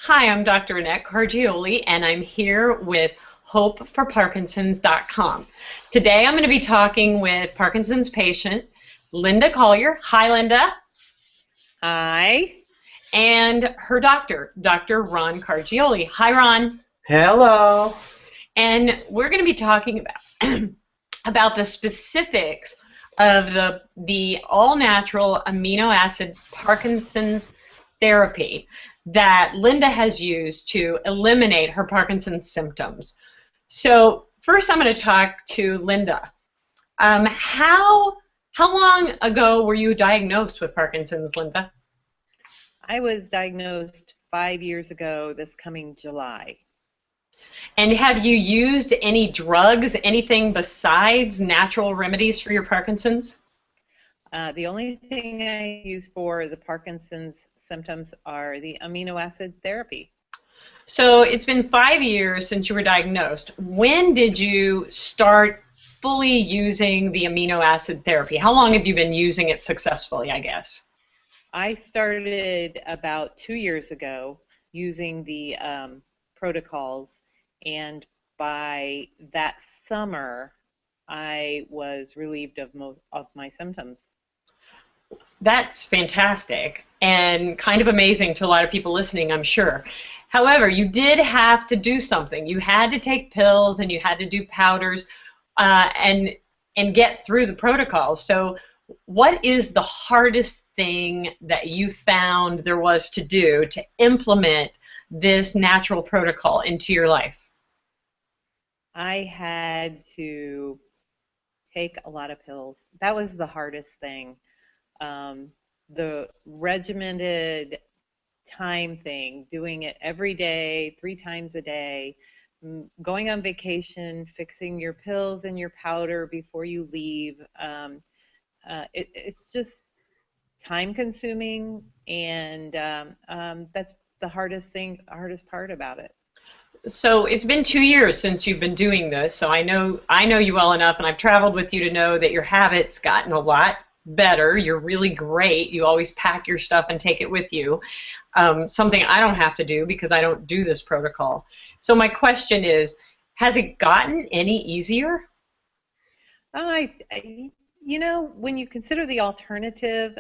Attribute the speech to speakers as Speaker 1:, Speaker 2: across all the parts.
Speaker 1: Hi, I'm Dr. Annette Cargioli, and I'm here with hopeforparkinsons.com. Today I'm going to be talking with Parkinson's patient Linda Collier. Hi, Linda.
Speaker 2: Hi.
Speaker 1: And her doctor, Dr. Ron Cargioli. Hi, Ron.
Speaker 3: Hello.
Speaker 1: And we're going to be talking about, about the specifics of the all-natural amino acid Parkinson's therapy that Linda has used to eliminate her Parkinson's symptoms. So first I'm going to talk to Linda. How long ago were you diagnosed with Parkinson's, Linda?
Speaker 2: I was diagnosed 5 years ago this coming July.
Speaker 1: And have you used any drugs, anything besides natural remedies for your Parkinson's?
Speaker 2: The only thing I use for the Parkinson's symptoms are the amino acid therapy.
Speaker 1: So it's been 5 years since you were diagnosed. When did you start fully using the amino acid therapy? How long have you been using it successfully, I guess?
Speaker 2: I started about 2 years ago using the protocols, and by that summer I was relieved of most of my symptoms.
Speaker 1: That's fantastic and kind of amazing to a lot of people listening, I'm sure. However, you did have to do something. You had to take pills and you had to do powders and get through the protocols. So what is the hardest thing that you found there was to do to implement this natural protocol into your life?
Speaker 2: I had to take a lot of pills. That was the hardest thing. The regimented time thing, doing it every day, 3 times a day, going on vacation, fixing your pills and your powder before you leave. It's just time consuming, and that's the hardest thing, hardest part about it.
Speaker 1: So it's been 2 years since you've been doing this, so I know you well enough, and I've traveled with you to know that your habits gotten a lot better. You're really great. You always pack your stuff and take it with you. Something I don't have to do because I don't do this protocol. So my question is, has it gotten any easier?
Speaker 2: You know, when you consider the alternative,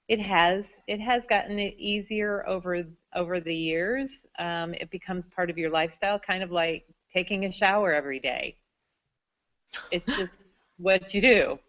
Speaker 2: it has gotten it easier over the years. It becomes part of your lifestyle, kind of like taking a shower every day. It's just what you do.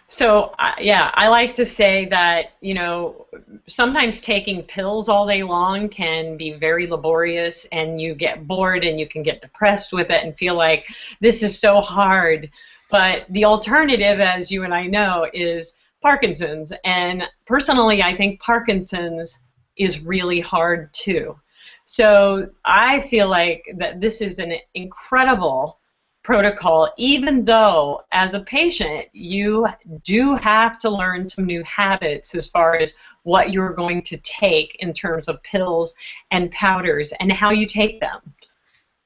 Speaker 1: So, yeah, I like to say that, you know, sometimes taking pills all day long can be very laborious, and you get bored and you can get depressed with it and feel like this is so hard. But the alternative, as you and I know, is Parkinson's. And personally, I think Parkinson's is really hard too. So I feel like that this is an incredible protocol, even though as a patient you do have to learn some new habits as far as what you're going to take in terms of pills and powders and how you take them.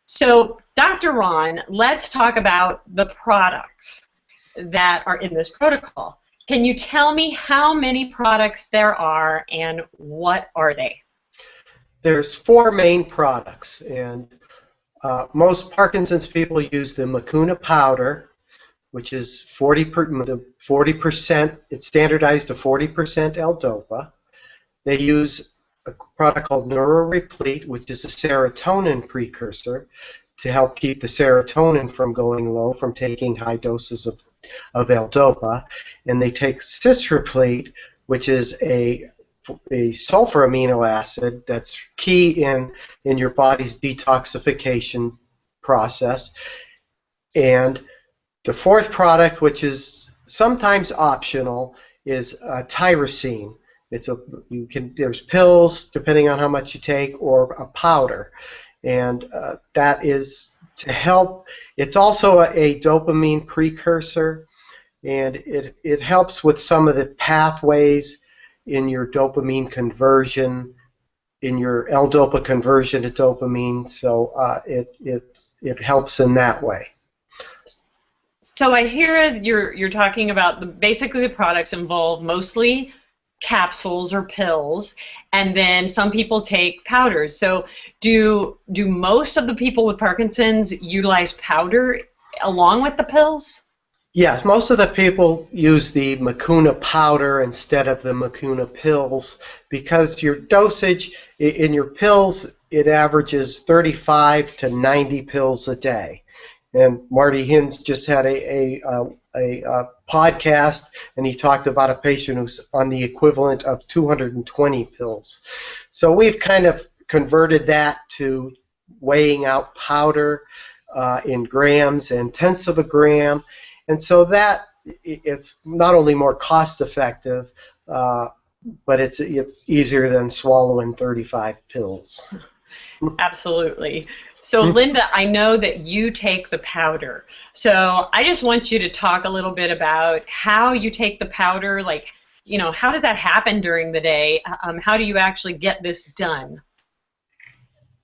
Speaker 1: So Dr. Ron, let's talk about the products that are in this protocol. Can you tell me how many products there are and what are they?
Speaker 3: There's 4 main products, and most Parkinson's people use the Mucuna powder, which is 40%. It's standardized to 40% L-DOPA. They use a product called NeuroReplete, which is a serotonin precursor to help keep the serotonin from going low from taking high doses of L-DOPA. And they take Cisreplete, which is a sulfur amino acid that's key in your body's detoxification process. And the 4th product, which is sometimes optional, is tyrosine. There's pills depending on how much you take, or a powder, and that is to help. It's also a dopamine precursor, and it helps with some of the pathways in your dopamine conversion, in your L-DOPA conversion to dopamine, so it helps in that way.
Speaker 1: So I hear you're talking about basically the products involve mostly capsules or pills, and then some people take powders. So do most of the people with Parkinson's utilize powder along with the pills?
Speaker 3: Yes, most of the people use the Mucuna powder instead of the Mucuna pills because your dosage in your pills, it averages 35 to 90 pills a day. And Marty Hinz just had a podcast, and he talked about a patient who's on the equivalent of 220 pills. So we've kind of converted that to weighing out powder in grams and tenths of a gram. And so that it's not only more cost effective, but it's easier than swallowing 35 pills.
Speaker 1: Absolutely. So Linda, I know that you take the powder. So I just want you to talk a little bit about how you take the powder, like, how does that happen during the day? How do you actually get this done?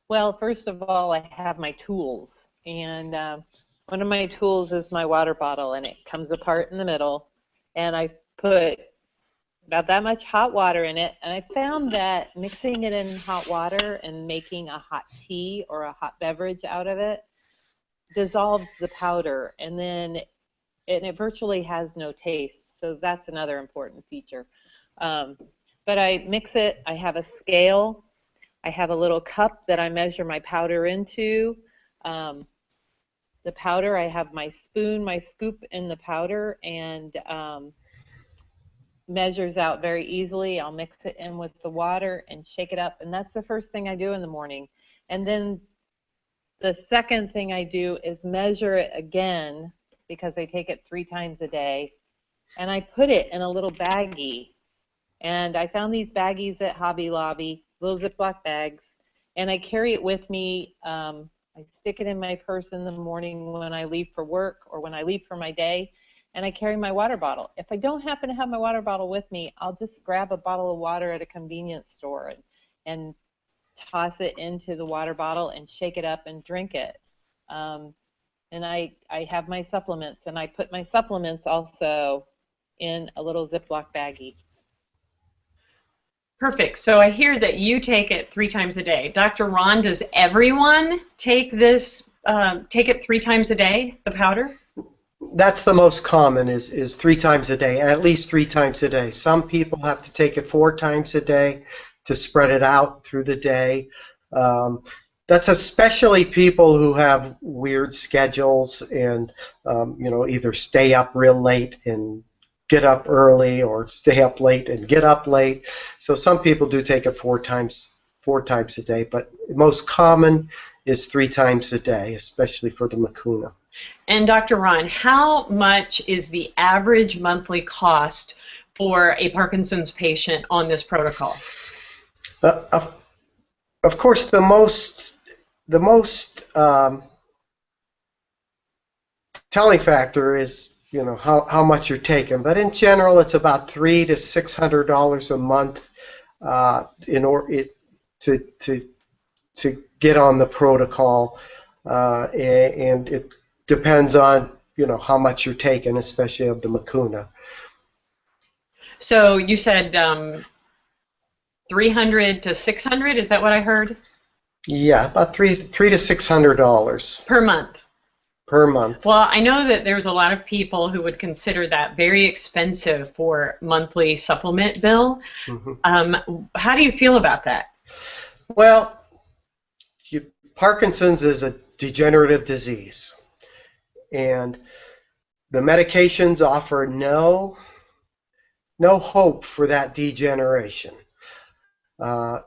Speaker 2: Well, first of all, I have my tools, and one of my tools is my water bottle, and it comes apart in the middle, and I put about that much hot water in it, and I found that mixing it in hot water and making a hot tea or a hot beverage out of it dissolves the powder, and then it virtually has no taste, so that's another important feature. But I mix it. I have a scale. I have a little cup that I measure my powder into. The powder, I have my spoon, my scoop in the powder, and measures out very easily. I'll mix it in with the water and shake it up, and that's the first thing I do in the morning. And then the second thing I do is measure it again, because I take it 3 times a day, and I put it in a little baggie. And I found these baggies at Hobby Lobby, little Ziploc bags, and I carry it with me. I stick it in my purse in the morning when I leave for work or when I leave for my day, and I carry my water bottle. If I don't happen to have my water bottle with me, I'll just grab a bottle of water at a convenience store and toss it into the water bottle and shake it up and drink it. And I have my supplements, and I put my supplements also in a little Ziploc baggie.
Speaker 1: Perfect. So I hear that you take it 3 times a day. Dr. Ron, does everyone take this, take it 3 times a day, the powder?
Speaker 3: That's the most common is 3 times a day, at least 3 times a day. Some people have to take it 4 times a day to spread it out through the day. That's especially people who have weird schedules and either stay up real late and get up early, or stay up late and get up late. So some people do take it 4 times a day, but most common is 3 times a day, especially for the Mucuna.
Speaker 1: And Dr. Ron, how much is the average monthly cost for a Parkinson's patient on this protocol?
Speaker 3: Of course, the most telling factor is how much you're taking, but in general, it's about $300 to $600 a month in order to get on the protocol, and it depends on how much you're taking, especially of the Mucuna.
Speaker 1: So you said $300 to $600. Is that what I heard?
Speaker 3: Yeah, about $300 to $600
Speaker 1: per month.
Speaker 3: Per month.
Speaker 1: Well, I know that there's a lot of people who would consider that very expensive for monthly supplement bill. Mm-hmm. How do you feel about that?
Speaker 3: Well, Parkinson's is a degenerative disease, and the medications offer no hope for that degeneration, and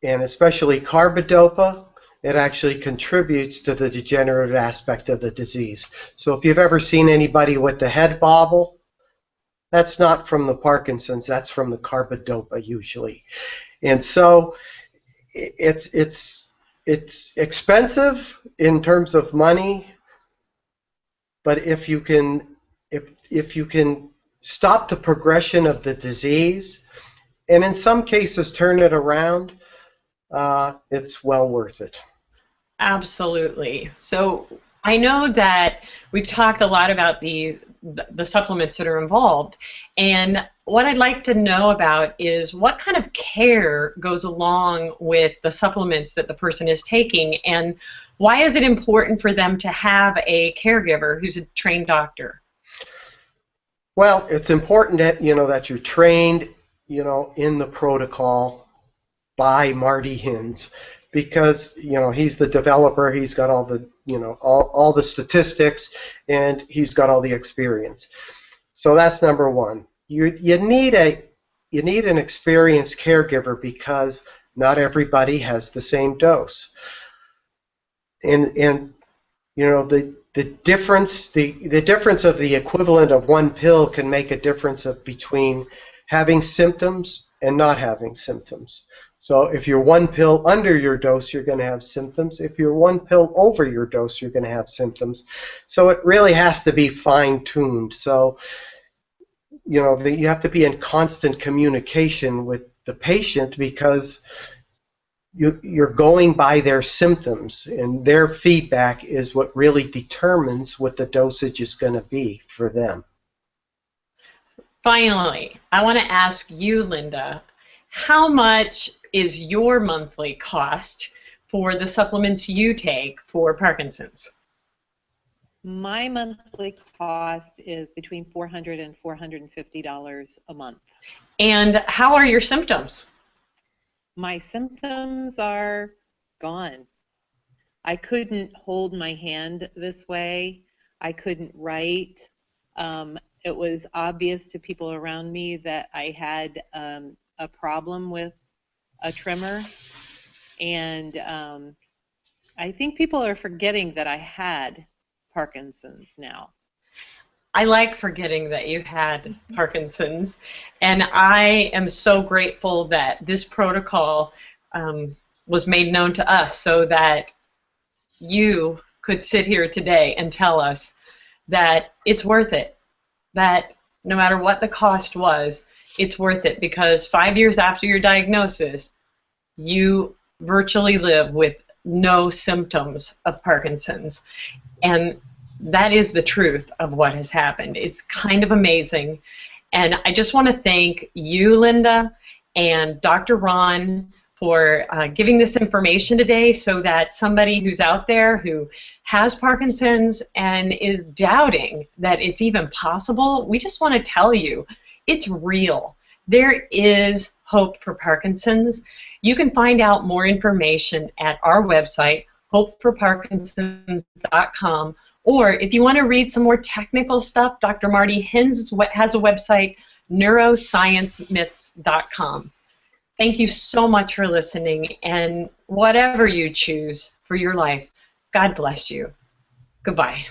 Speaker 3: especially carbidopa. It actually contributes to the degenerative aspect of the disease. So if you've ever seen anybody with the head bobble, that's not from the Parkinson's, that's from the carbidopa usually. And so it's expensive in terms of money, but if you can stop the progression of the disease, and in some cases turn it around, it's well worth it.
Speaker 1: Absolutely. So I know that we've talked a lot about the the supplements that are involved. And what I'd like to know about is what kind of care goes along with the supplements that the person is taking, and why is it important for them to have a caregiver who's a trained doctor?
Speaker 3: Well, it's important that that you're trained, in the protocol by Marty Hinz, because he's the developer. He's got all the all the statistics, and he's got all the experience. So that's number one. You need an experienced caregiver, because not everybody has the same dose. And the difference of the equivalent of one pill can make a difference between having symptoms and not having symptoms. So if you're one pill under your dose, you're going to have symptoms. If you're one pill over your dose, you're going to have symptoms. So it really has to be fine-tuned. So you have to be in constant communication with the patient, because you're going by their symptoms, and their feedback is what really determines what the dosage is going to be for them.
Speaker 1: Finally, I want to ask you, Linda, how much is your monthly cost for the supplements you take for Parkinson's?
Speaker 2: My monthly cost is between $400 and $450 a month.
Speaker 1: And how are your symptoms?
Speaker 2: My symptoms are gone. I couldn't hold my hand this way. I couldn't write. It was obvious to people around me that I had a problem with a tremor, and I think people are forgetting that I had Parkinson's now.
Speaker 1: I like forgetting that you had Parkinson's, and I am so grateful that this protocol was made known to us, so that you could sit here today and tell us that it's worth it, that no matter what the cost was, it's worth it, because 5 years after your diagnosis, you virtually live with no symptoms of Parkinson's. And that is the truth of what has happened. It's kind of amazing. And I just want to thank you, Linda, and Dr. Ron for giving this information today, so that somebody who's out there who has Parkinson's and is doubting that it's even possible, we just want to tell you it's real. There is hope for Parkinson's. You can find out more information at our website, hopeforparkinsons.com. Or if you want to read some more technical stuff, Dr. Marty Hinz has a website, neurosciencemyths.com. Thank you so much for listening, and whatever you choose for your life, God bless you. Goodbye.